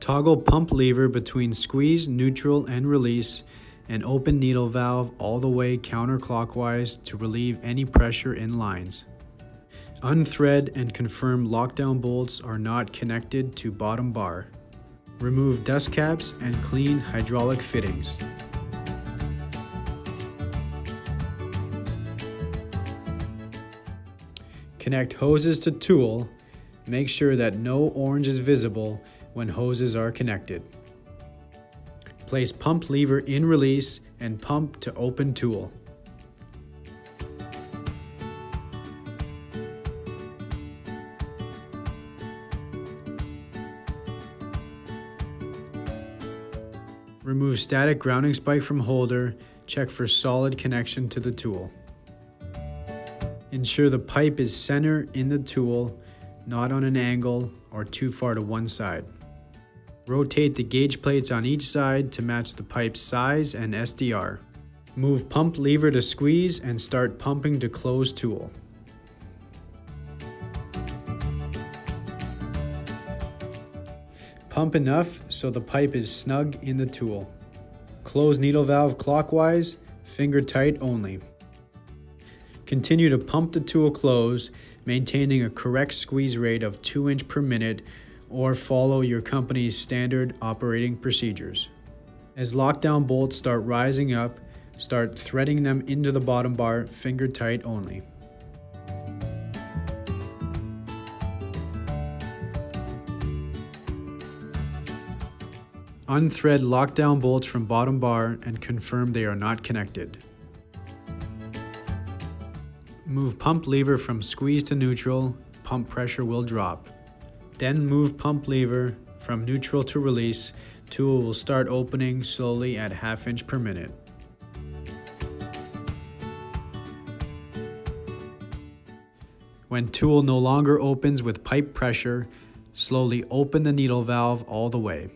Toggle pump lever between squeeze, neutral, and release, and open needle valve all the way counterclockwise to relieve any pressure in lines. Unthread and confirm lockdown bolts are not connected to bottom bar. Remove dust caps and clean hydraulic fittings. Connect hoses to tool. Make sure that no orange is visible when hoses are connected. Place pump lever in release and pump to open tool. Remove static grounding spike from holder. Check for solid connection to the tool. Ensure the pipe is center in the tool, not on an angle or too far to one side. Rotate the gauge plates on each side to match the pipe's size and SDR. Move pump lever to squeeze and start pumping to close tool. Pump enough so the pipe is snug in the tool. Close needle valve clockwise, finger tight only. Continue to pump the tool closed, maintaining a correct squeeze rate of 2 inch per minute, or follow your company's standard operating procedures. As lockdown bolts start rising up, start threading them into the bottom bar, finger tight only. Unthread lockdown bolts from bottom bar and confirm they are not connected. Move pump lever from squeeze to neutral, pump pressure will drop. Then move pump lever from neutral to release, tool will start opening slowly at ½ inch per minute. When tool no longer opens with pipe pressure, slowly open the needle valve all the way.